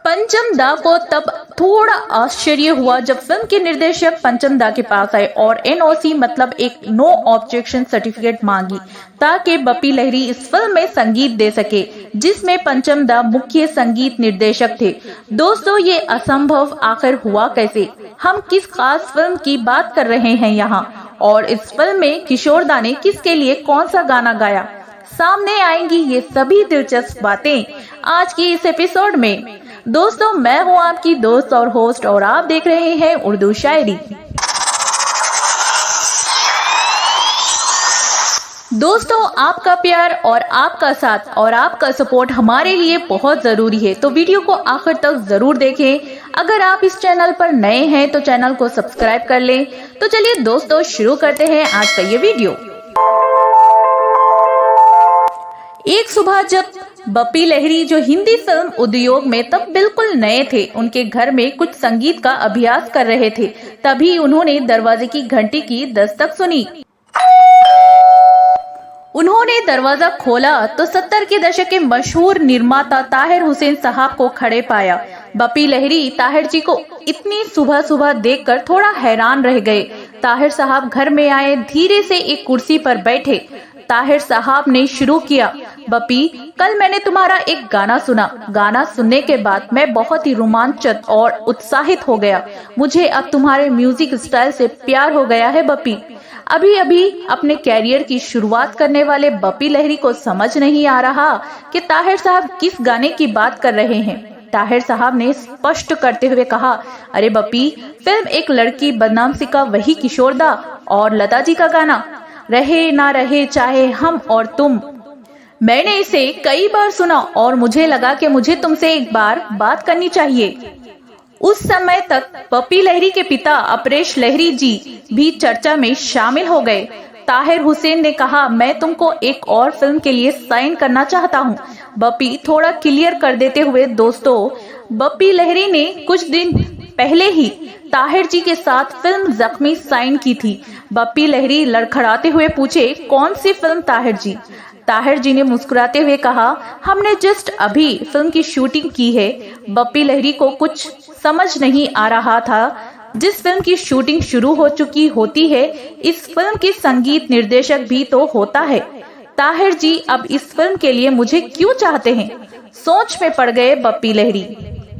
पंचम दा को तब थोड़ा आश्चर्य हुआ जब फिल्म के निर्देशक पंचम दा के पास आए और एनओसी मतलब एक नो ऑब्जेक्शन सर्टिफिकेट मांगी ताकि बप्पी लहरी इस फिल्म में संगीत दे सके, जिसमें पंचम दा मुख्य संगीत निर्देशक थे। दोस्तों, ये असंभव आखिर हुआ कैसे? हम किस खास फिल्म की बात कर रहे हैं यहाँ, और इस फिल्म में किशोर दा ने किसके लिए कौन सा गाना गाया? सामने आएंगी ये सभी दिलचस्प बातें आज की इस एपिसोड में। दोस्तों, मैं हूँ आपकी दोस्त और होस्ट और आप देख रहे हैं उर्दू शायरी। दोस्तों, आपका प्यार और आपका साथ और आपका सपोर्ट हमारे लिए बहुत जरूरी है, तो वीडियो को आखिर तक जरूर देखें। अगर आप इस चैनल पर नए हैं तो चैनल को सब्सक्राइब कर लें। तो चलिए दोस्तों, शुरू करते हैं आज का ये वीडियो। एक सुबह जब बप्पी लहरी, जो हिंदी फिल्म उद्योग में तब बिल्कुल नए थे, उनके घर में कुछ संगीत का अभ्यास कर रहे थे, तभी उन्होंने दरवाजे की घंटी की दस्तक सुनी। उन्होंने दरवाजा खोला तो 70 के दशक के मशहूर निर्माता ताहिर हुसैन साहब को खड़े पाया। बप्पी लहरी ताहिर जी को इतनी सुबह सुबह देखकर थोड़ा हैरान रह गए। ताहिर साहब घर में आए, धीरे से एक कुर्सी पर बैठे। ताहिर साहब ने शुरू किया, बप्पी, कल मैंने तुम्हारा एक गाना सुना। गाना सुनने के बाद मैं बहुत ही रोमांचित और उत्साहित हो गया। मुझे अब तुम्हारे म्यूजिक स्टाइल से प्यार हो गया है बप्पी। अभी अभी अपने कैरियर की शुरुआत करने वाले बप्पी लहरी को समझ नहीं आ रहा कि ताहिर साहब किस गाने की बात कर रहे हैं। ताहिर साहब ने स्पष्ट करते हुए कहा, अरे बप्पी, फिल्म एक लड़की बदनाम सी का वही किशोर दा और लता जी का गाना, रहे ना रहे चाहे हम और तुम। मैंने इसे कई बार सुना और मुझे लगा कि मुझे तुमसे एक बार बात करनी चाहिए। उस समय तक बप्पी लहरी के पिता अपरेश लहरी जी भी चर्चा में शामिल हो गए। ताहिर हुसैन ने कहा, मैं तुमको एक और फिल्म के लिए साइन करना चाहता हूँ। बप्पी थोड़ा क्लियर कर देते हुए, दोस्तों, बप्पी लहरी ने कुछ दिन पहले ही ताहिर जी के साथ फिल्म जख्मी साइन की थी। बप्पी लहरी लड़खड़ाते हुए पूछे, कौन सी फिल्म ताहिर जी? ताहिर जी ने मुस्कुराते हुए कहा, हमने जस्ट अभी फिल्म की शूटिंग की है। बप्पी लहरी को कुछ समझ नहीं आ रहा था। जिस फिल्म की शूटिंग शुरू हो चुकी होती है, इस फिल्म के संगीत निर्देशक भी तो होता है। ताहिर जी अब इस फिल्म के लिए मुझे क्यों चाहते हैं? सोच में पड़ गए बप्पी लहरी।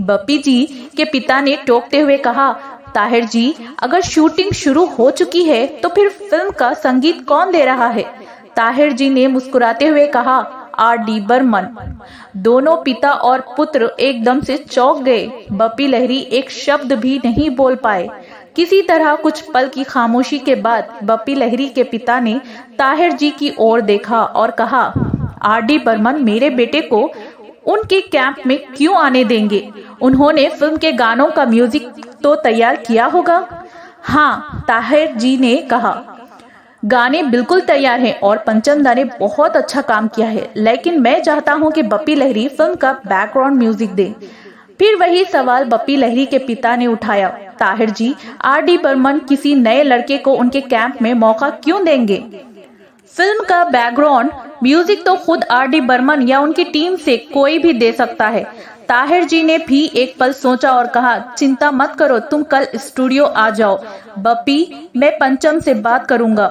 बप्पी जी के पिता ने टोकते हुए कहा, ताहिर जी, अगर शूटिंग शुरू हो चुकी है तो फिर फिल्म का संगीत कौन दे रहा है? ताहिर जी ने मुस्कुराते हुए कहा, R.D. बर्मन। दोनों पिता और पुत्र एकदम से चौंक गए। बप्पी लहरी एक शब्द भी नहीं बोल पाए। किसी तरह कुछ पल की खामोशी के बाद बप्पी लहरी के पिता ने ताहिर जी की ओर देखा और कहा, R.D. बर्मन मेरे बेटे को उनके कैंप में क्यों आने देंगे? उन्होंने फिल्म के गानों का म्यूजिक तो तैयार किया होगा। हाँ, ताहिर जी ने कहा, गाने बिल्कुल तैयार हैं और पंचम दा ने बहुत अच्छा काम किया है, लेकिन मैं चाहता हूं कि बप्पी लहरी फिल्म का बैकग्राउंड म्यूजिक दे। फिर वही सवाल बप्पी लहरी के पिता ने उठाया, ताहिर जी, R.D. बर्मन किसी नए लड़के को उनके कैंप में मौका क्यों देंगे? फिल्म का बैकग्राउंड म्यूजिक तो खुद R.D. बर्मन या उनकी टीम से कोई भी दे सकता है। ताहिर जी ने भी एक पल सोचा और कहा, चिंता मत करो, तुम कल स्टूडियो आ जाओ। बप्पी, मैं पंचम से बात करूंगा।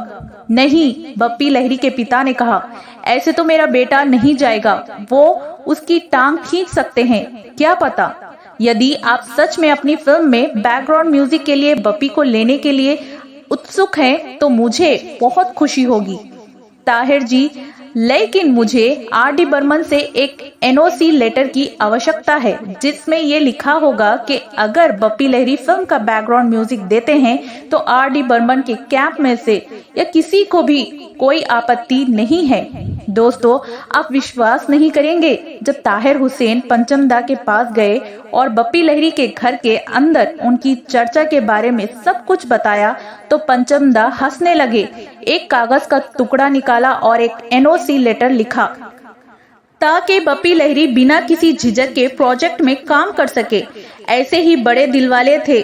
नहीं, बप्पी लहरी के पिता ने कहा, ऐसे तो मेरा बेटा नहीं जाएगा। वो उसकी टांग खींच सकते हैं, क्या पता। यदि आप सच में अपनी फिल्म में बैकग्राउंड म्यूजिक के लिए बप्पी को लेने के लिए उत्सुक हैं तो मुझे बहुत खुशी होगी। ताहिर जी, लेकिन मुझे R.D. बर्मन से एक NOC लेटर की आवश्यकता है, जिसमें ये लिखा होगा कि अगर बप्पी लहरी फिल्म का बैकग्राउंड म्यूजिक देते हैं तो R.D. बर्मन के कैंप में से या किसी को भी कोई आपत्ति नहीं है। दोस्तों, आप विश्वास नहीं करेंगे, जब ताहिर हुसैन पंचम दा के पास गए और बप्पी लहरी के घर के अंदर उनकी चर्चा के बारे में सब कुछ बताया तो पंचम दा हंसने लगे। एक कागज का टुकड़ा निकाला और एक NOC लेटर लिखा ताकि बप्पी लहरी बिना किसी झिझक के प्रोजेक्ट में काम कर सके। ऐसे ही बड़े दिल वाले थे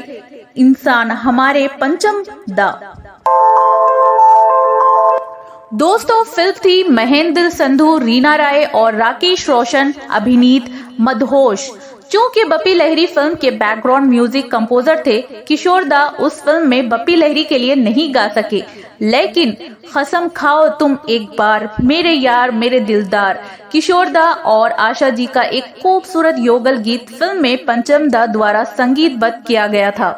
इंसान हमारे पंचम दा। दोस्तों, फिल्म थी महेंद्र संधू, रीना राय और राकेश रोशन अभिनीत मदहोश। चूंकि बप्पी लहरी फिल्म के बैकग्राउंड म्यूजिक कंपोजर थे, किशोर दा उस फिल्म में बप्पी लहरी के लिए नहीं गा सके, लेकिन कसम खाओ तुम एक बार, मेरे यार मेरे दिलदार, किशोर दा और आशा जी का एक खूबसूरत योगल गीत फिल्म में पंचम दा द्वारा संगीतबद्ध किया गया था।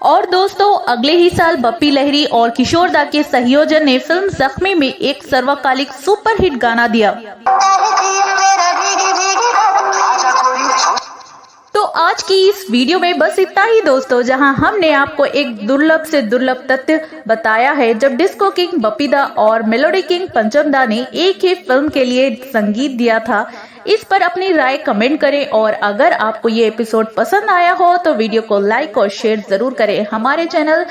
और दोस्तों, अगले ही साल बप्पी लहरी और किशोर दा के संयोजन ने फिल्म जख्मी में एक सर्वकालिक सुपरहिट गाना दिया। तो आज की इस वीडियो में बस इतना ही दोस्तों, जहां हमने आपको एक दुर्लभ से दुर्लभ तथ्य बताया है, जब डिस्को किंग बप्पी दा और मेलोडी किंग पंचम दा ने एक ही फिल्म के लिए संगीत दिया था। इस पर अपनी राय कमेंट करें और अगर आपको ये एपिसोड पसंद आया हो तो वीडियो को लाइक और शेयर जरूर करें। हमारे चैनल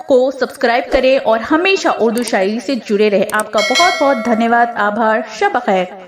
को सब्सक्राइब करें और हमेशा उर्दू शायरी से जुड़े रहें। आपका बहुत बहुत धन्यवाद, आभार, शब खैर।